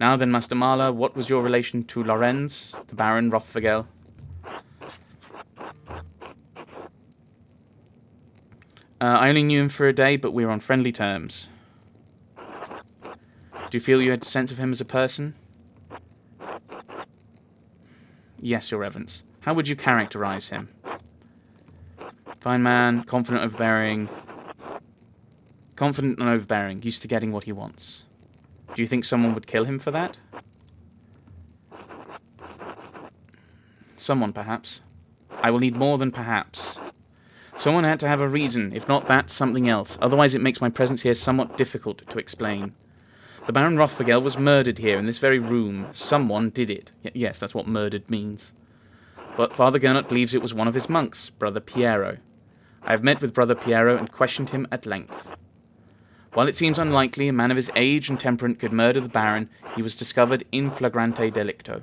Now then, Master Marla, what was your relation to Lorenz, the Baron Rothvergel? I only knew him for a day, but we were on friendly terms. Do you feel you had a sense of him as a person? Yes, Your Reverence. How would you characterize him? Fine man, confident and overbearing, used to getting what he wants. Do you think someone would kill him for that? Someone, perhaps. I will need more than perhaps. Someone had to have a reason, if not that, something else. Otherwise it makes my presence here somewhat difficult to explain. The Baron Rothvergel was murdered here, in this very room. Someone did it. Yes, that's what murdered means. But Father Gernot believes it was one of his monks, Brother Piero. I have met with Brother Piero and questioned him at length. While it seems unlikely a man of his age and temperament could murder the Baron, he was discovered in flagrante delicto.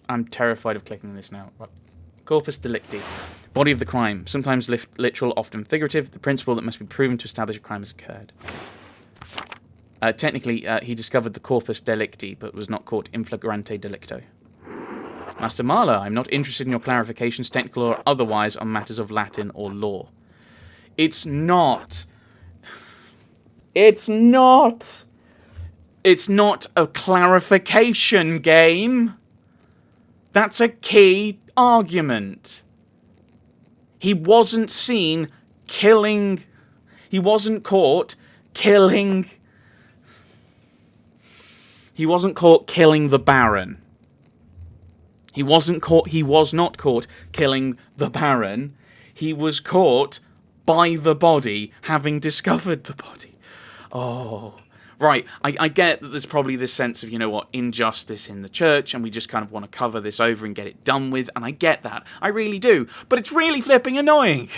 I'm terrified of clicking this now. Right. Corpus delicti. Body of the crime. Sometimes literal, often figurative. The principle that must be proven to establish a crime has occurred. Technically, he discovered the corpus delicti, but was not caught in flagrante delicto. Master Marla, I'm not interested in your clarifications, technical or otherwise, on matters of Latin or law. It's not. It's not a clarification game. That's a key argument. He wasn't seen killing. He wasn't caught killing. He wasn't caught killing the Baron. He was not caught killing the Baron. He was caught by the body, having discovered the body. Oh. Right, I get that there's probably this sense of, injustice in the church, and we just kind of want to cover this over and get it done with, and I get that. I really do. But it's really flipping annoying.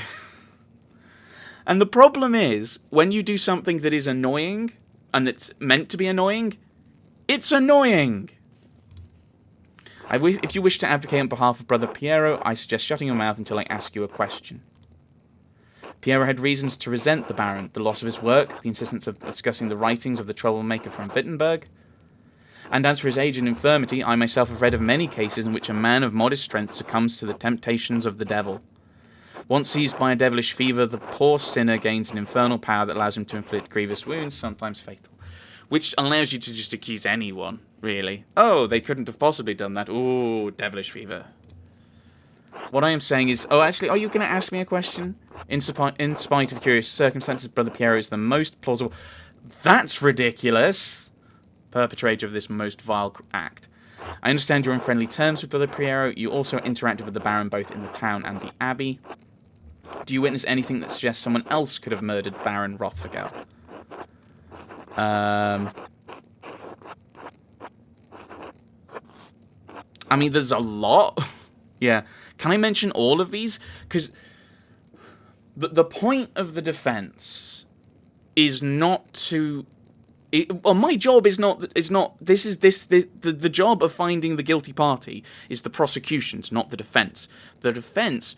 And the problem is, when you do something that is annoying, and that's meant to be annoying, it's annoying. If you wish to advocate on behalf of Brother Piero, I suggest shutting your mouth until I ask you a question. Piero had reasons to resent the Baron, the loss of his work, the insistence of discussing the writings of the troublemaker from Wittenberg. And as for his age and infirmity, I myself have read of many cases in which a man of modest strength succumbs to the temptations of the devil. Once seized by a devilish fever, the poor sinner gains an infernal power that allows him to inflict grievous wounds, sometimes fatal. Which allows you to just accuse anyone, really. Oh, they couldn't have possibly done that. Ooh, devilish fever. What I am saying is... Oh, actually, are you going to ask me a question? In spite of curious circumstances, Brother Piero is the most plausible... That's ridiculous! Perpetrator of this most vile act. I understand you're on friendly terms with Brother Piero. You also interacted with the Baron both in the town and the Abbey. Do you witness anything that suggests someone else could have murdered Baron Rothvergel? I mean, there's a lot. Yeah. Can I mention all of these? Because the point of the defense is not to... my job is not... The job of finding the guilty party is the prosecution's, not the defense. The defense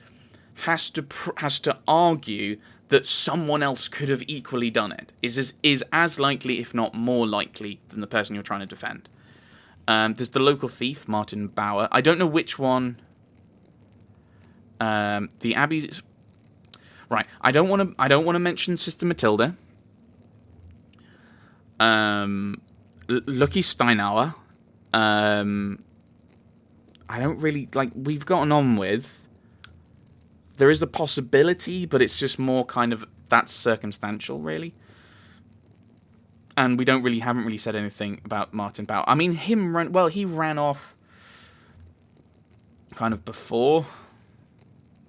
has to argue that someone else could have equally done it. Is as likely, if not more likely, than the person you're trying to defend. There's the local thief, Martin Bauer. I don't know which one... the Abbey's... Right, I don't want to mention Sister Matilda. Lucky Steinauer. I don't really... we've gotten on with... There is the possibility, but it's just more kind of... That's circumstantial, really. And we haven't really said anything about Martin Bauer. I mean, he ran off... kind of before...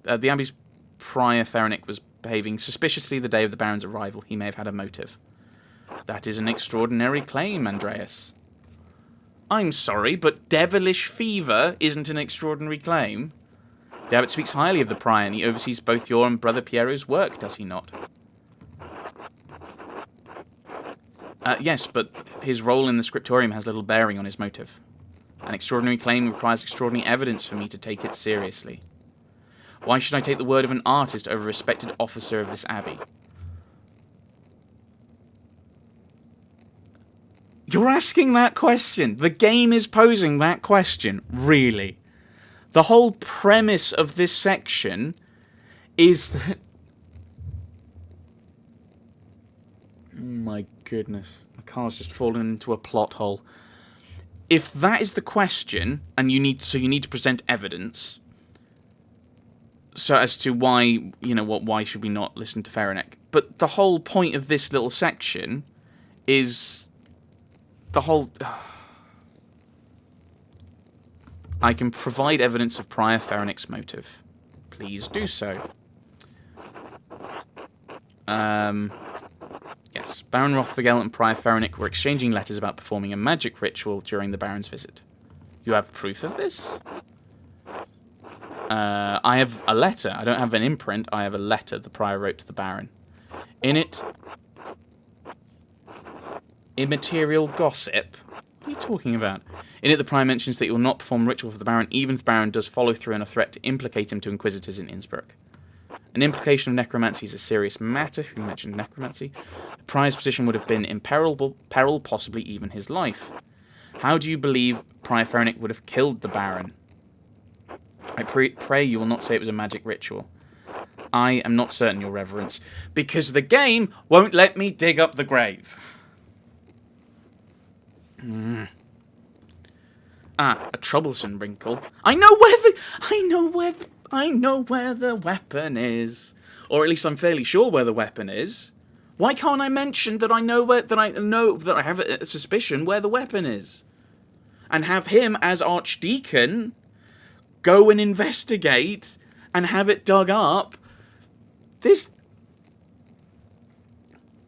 the Abbey's prior Ferenic was behaving suspiciously the day of the Baron's arrival. He may have had a motive. That is an extraordinary claim, Andreas. I'm sorry, but devilish fever isn't an extraordinary claim. The Abbot speaks highly of the prior, and he oversees both your and Brother Piero's work, does he not? Yes, but his role in the scriptorium has little bearing on his motive. An extraordinary claim requires extraordinary evidence for me to take it seriously. Why should I take the word of an artist over a respected officer of this abbey? You're asking that question. The game is posing that question. Really. The whole premise of this section is that... Oh my goodness. My car's just fallen into a plot hole. If that is the question, and you need to present evidence, so as to why, why should we not listen to Ferenc? But the whole point of this little section is the whole... I can provide evidence of prior Ferenc's motive. Please do so. Yes, Baron Rothvigel and Prior Ferenc were exchanging letters about performing a magic ritual during the Baron's visit. You have proof of this? I have a letter. I don't have an imprint. I have a letter the Prior wrote to the Baron. In it... Immaterial gossip? What are you talking about? In it, the Prior mentions that he will not perform ritual for the Baron, even if the Baron does follow through on a threat to implicate him to Inquisitors in Innsbruck. An implication of necromancy is a serious matter. Who mentioned necromancy? The Prior's position would have been in peril, possibly even his life. How do you believe Prior Ferenc would have killed the Baron? I pray you will not say it was a magic ritual. I am not certain, Your Reverence, because the game won't let me dig up the grave. Ah, a troublesome wrinkle. I know where the weapon is. Or at least I'm fairly sure where the weapon is. Why can't I mention that I have a suspicion where the weapon is? And have him as Archdeacon go and investigate and have it dug up.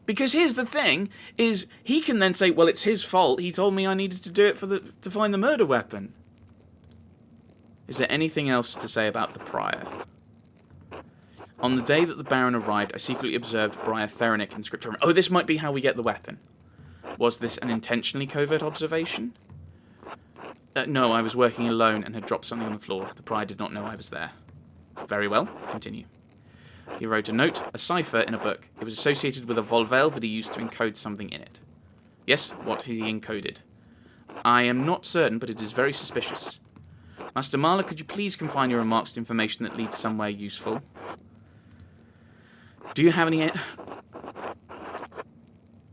Because here's the thing, is he can then say, well, it's his fault. He told me I needed to do it to find the murder weapon. Is there anything else to say about the Prior? On the day that the Baron arrived, I secretly observed Prior Ferenc in Scriptorium. Oh, this might be how we get the weapon. Was this an intentionally covert observation? No, I was working alone and had dropped something on the floor. The Prior did not know I was there. Very well, continue. He wrote a note, a cipher, in a book. It was associated with a volvel that he used to encode something in it. Yes, what he encoded. I am not certain, but it is very suspicious. Master Marla, could you please confine your remarks to information that leads somewhere useful? Do you have any...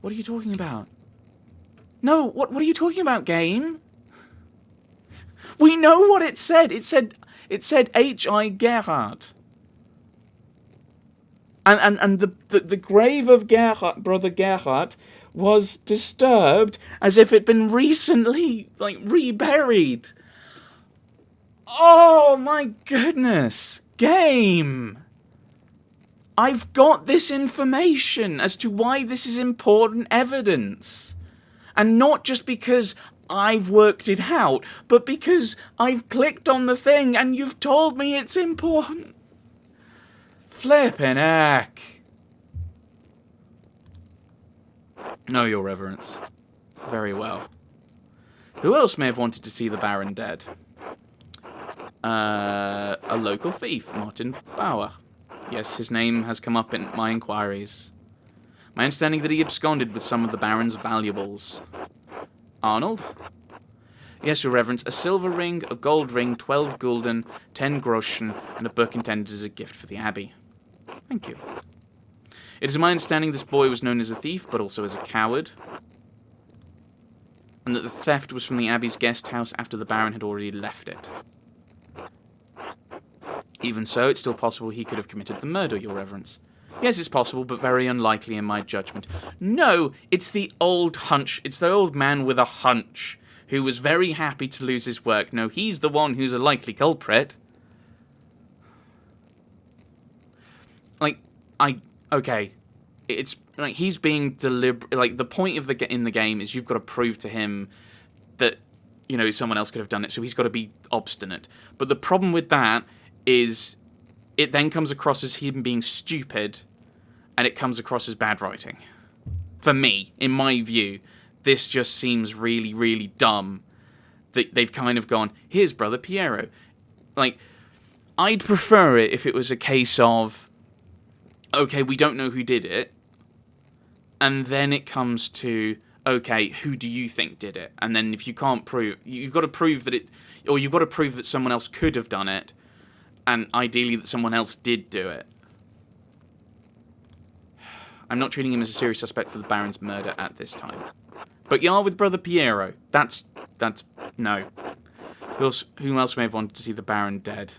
What are you talking about? No, what are you talking about, game? We know what it said. It said H.I. Gerhard. And the grave of Gerhard, Brother Gerhard, was disturbed as if it'd been recently, reburied. Oh my goodness. Game. I've got this information as to why this is important evidence. And not just because I've worked it out, but because I've clicked on the thing and you've told me it's important. Flippin' heck. No, Your Reverence. Very well. Who else may have wanted to see the Baron dead? A local thief, Martin Bauer. Yes, his name has come up in my inquiries. My understanding that he absconded with some of the Baron's valuables. Arnold? Yes, Your Reverence, a silver ring, a gold ring, 12 gulden, 10 groschen, and a book intended as a gift for the Abbey. Thank you. It is my understanding this boy was known as a thief, but also as a coward, and that the theft was from the Abbey's guest house after the Baron had already left it. Even so, it's still possible he could have committed the murder, Your Reverence. Yes, it's possible, but very unlikely in my judgment. No, it's the old hunch. It's the old man with a hunch, who was very happy to lose his work. No, he's the one who's a likely culprit. Okay, it's like he's being deliberate. Like, the point of in the game is you've got to prove to him that, someone else could have done it, so he's got to be obstinate. But the problem with that is it then comes across as him being stupid, and it comes across as bad writing. For me, in my view, this just seems really, really dumb. They've kind of gone, here's Brother Piero. Like, I'd prefer it if it was a case of, okay, we don't know who did it, and then it comes to, okay, who do you think did it? And then if you can't prove, you've got to prove that it, or you've got to prove that someone else could have done it, and ideally that someone else did do it. I'm not treating him as a serious suspect for the Baron's murder at this time. But you are with Brother Piero. That's no. Who else may have wanted to see the Baron dead?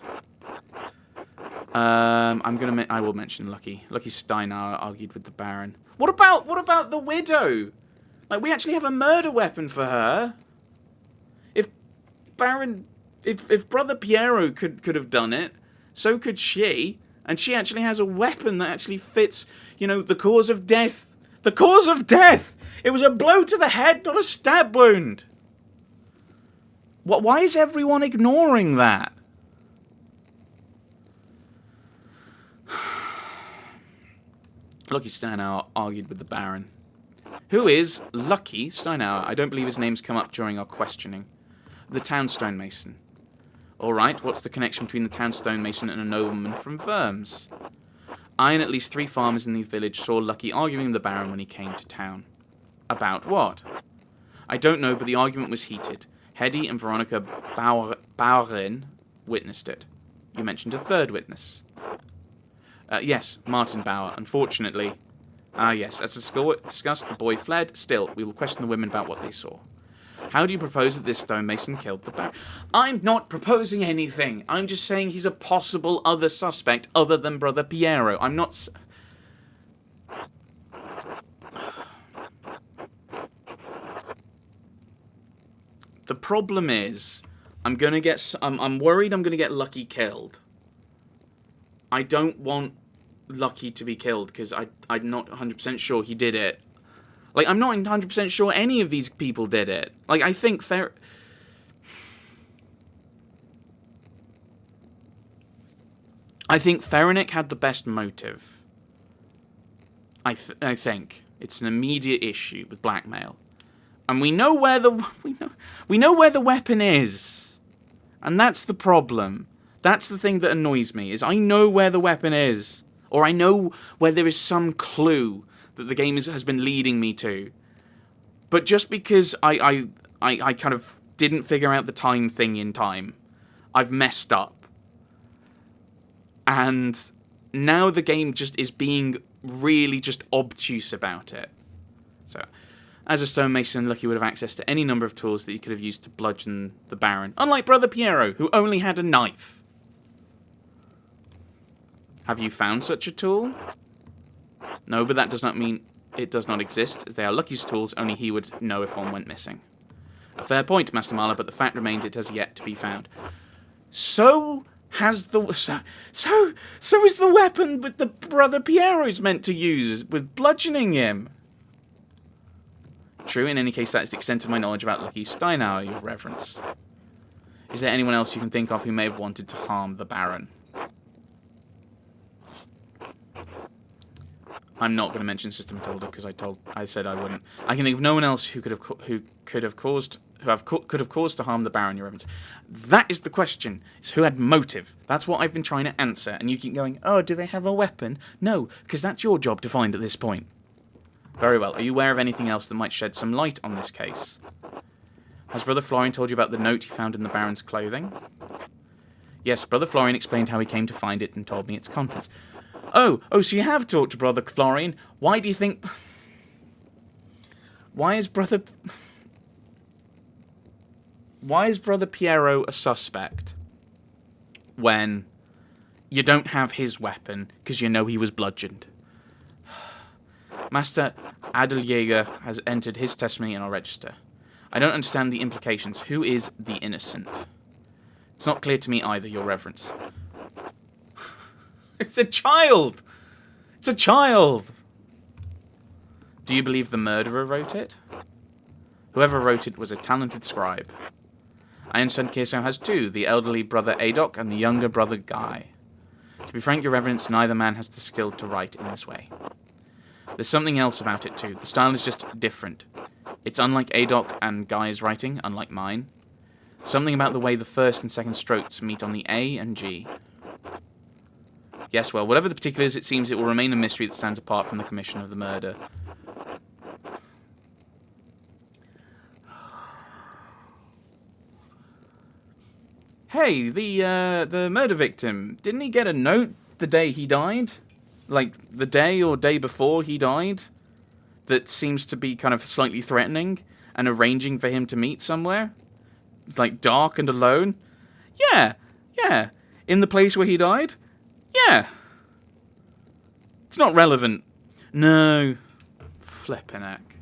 I will mention Lucky. Lucky Steinauer argued with the Baron. What about the widow? Like, we actually have a murder weapon for her. If Brother Piero could have done it, so could she. And she actually has a weapon that actually fits, you know, the cause of death. The cause of death! It was a blow to the head, not a stab wound. Why is everyone ignoring that? Lucky Steinauer argued with the Baron. Who is Lucky Steinauer? I don't believe his name's come up during our questioning. The town stonemason. Alright, what's the connection between the town stonemason and a nobleman from Worms? I and at least 3 farmers in the village saw Lucky arguing with the Baron when he came to town. About what? I don't know, but the argument was heated. Hedy and Veronica Bauerin witnessed it. You mentioned a third witness. Yes, Martin Bauer. Unfortunately... yes, as discussed, the boy fled. Still, we will question the women about what they saw. How do you propose that this stonemason killed the Baron? I'm not proposing anything. I'm just saying he's a possible other suspect other than Brother Piero. I'm not... The problem is, I'm worried I'm gonna get Lucky killed. I don't want Lucky to be killed because I'm not 100% sure he did it. Like, I'm not 100% sure any of these people did it. Like, I think Ferenik had the best motive. I think it's an immediate issue with blackmail, and we know where the weapon is, and that's the problem. That's the thing that annoys me, is I know where the weapon is, or I know where there is some clue that the game has been leading me to. But just because I kind of didn't figure out the time thing in time, I've messed up. And now the game just is being really just obtuse about it. So, as a stonemason, Lucky would have access to any number of tools that he could have used to bludgeon the Baron, unlike Brother Piero, who only had a knife. Have you found such a tool? No, but that does not mean it does not exist, as they are Lucky's tools. Only he would know if one went missing. A fair point, Master Marla, but the fact remains it has yet to be found. So is the weapon that the Brother Piero is meant to use with bludgeoning him. True, in any case, that is the extent of my knowledge about Lucky Steinauer, Your Reverence. Is there anyone else you can think of who may have wanted to harm the Baron? I'm not going to mention Sister Matilda because I said I wouldn't. I can think of no one else who could have caused to harm the Baron, Your Reverence. That is the question: is who had motive? That's what I've been trying to answer, and you keep going, "Oh, do they have a weapon?" No, because that's your job to find at this point. Very well. Are you aware of anything else that might shed some light on this case? Has Brother Florian told you about the note he found in the Baron's clothing? Yes, Brother Florian explained how he came to find it and told me its contents. Oh, so you have talked to Brother Florian. Why do you think... Why is Brother Piero a suspect when you don't have his weapon because you know he was bludgeoned? Master Adeljäger has entered his testimony in our register. I don't understand the implications. Who is the innocent? It's not clear to me either, Your Reverence. It's a child! It's a child! Do you believe the murderer wrote it? Whoever wrote it was a talented scribe. I understand Kirso has two, the elderly brother Adok and the younger brother Guy. To be frank, Your Reverence, neither man has the skill to write in this way. There's something else about it too. The style is just different. It's unlike Adok and Guy's writing, unlike mine. Something about the way the first and second strokes meet on the A and G. Yes, well, whatever the particulars, it seems it will remain a mystery that stands apart from the commission of the murder. Hey, the murder victim, didn't he get a note the day he died? Like, the day or day before he died? That seems to be kind of slightly threatening and arranging for him to meet somewhere? Like, dark and alone? Yeah. In the place where he died? Yeah. It's not relevant. No. Flippin' heck.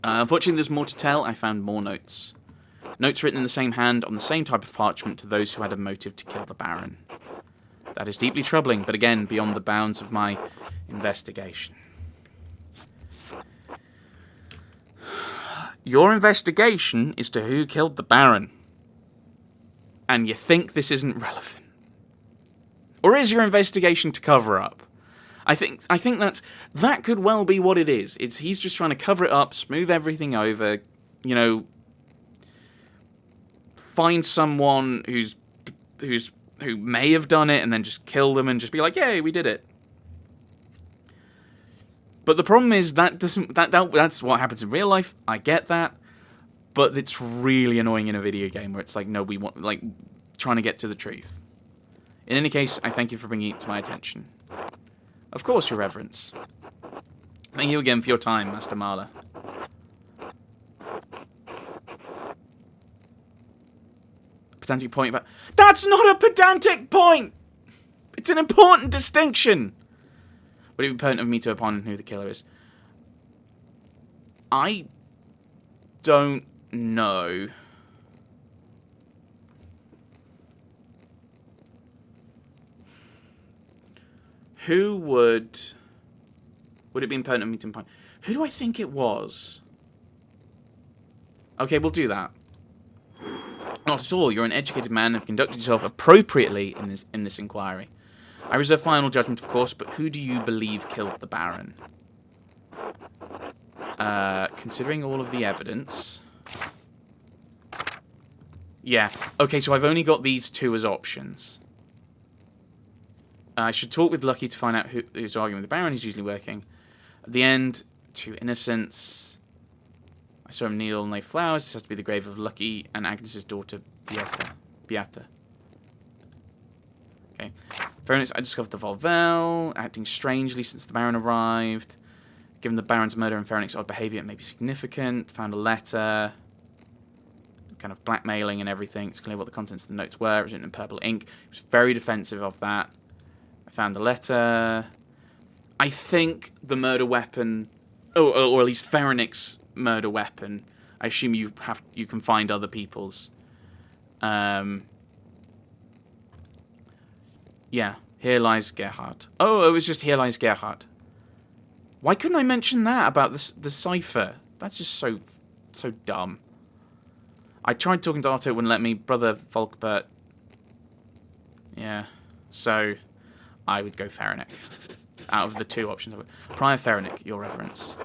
Unfortunately, there's more to tell. I found more notes. Notes written in the same hand on the same type of parchment to those who had a motive to kill the Baron. That is deeply troubling, but again, beyond the bounds of my investigation. Your investigation is to who killed the Baron. And you think this isn't relevant. Or is your investigation to cover up? I think that could well be what it is. He's just trying to cover it up, smooth everything over, you know, find someone who may have done it and then just kill them and just be like, yay, we did it. But the problem is that's what happens in real life. I get that. But it's really annoying in a video game where it's like, no, we want, like, trying to get to the truth. In any case, I thank you for bringing it to my attention. Of course, Your Reverence. Thank you again for your time, Master Marla. Pedantic point about... That's not a pedantic point! It's an important distinction! Would it be pertinent of me to opine on who the killer is? I don't know. Who would it be impertinent of me to opine? Who do I think it was? Okay, we'll do that. Not at all. You're an educated man and have conducted yourself appropriately in this inquiry. I reserve final judgment, of course, but who do you believe killed the Baron? Considering all of the evidence... Yeah. Okay, so I've only got these two as options. I should talk with Lucky to find out who's arguing with the Baron. He's usually working. At the end, two innocents. I saw him kneel and lay flowers. This has to be the grave of Lucky and Agnes's daughter, Beata. Okay. Pharonix, I discovered the Volvel, acting strangely since the Baron arrived. Given the Baron's murder and Pharonix's odd behaviour, it may be significant. Found a letter. Kind of blackmailing and everything. It's clear what the contents of the notes were. It was written in purple ink. It was very defensive of that. I found the letter. I think the murder weapon, or at least Pharonix's murder weapon. I assume you can find other people's. Yeah, here lies Gerhard. Oh, it was just here lies Gerhard. Why couldn't I mention that about the cipher? That's just so dumb. I tried talking to Otto, wouldn't let me. Brother Volkbert. Yeah, so I would go Pharonix. Out of the two options, Prior Pharonix, Your Reverence.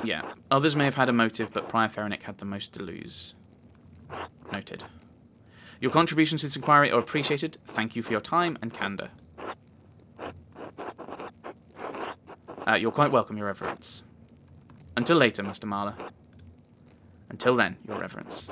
Yeah, others may have had a motive, but Prior Pharonix had the most to lose. Noted. Your contributions to this inquiry are appreciated. Thank you for your time and candour. You're quite welcome, Your Reverence. Until later, Master Marla. Until then, Your Reverence.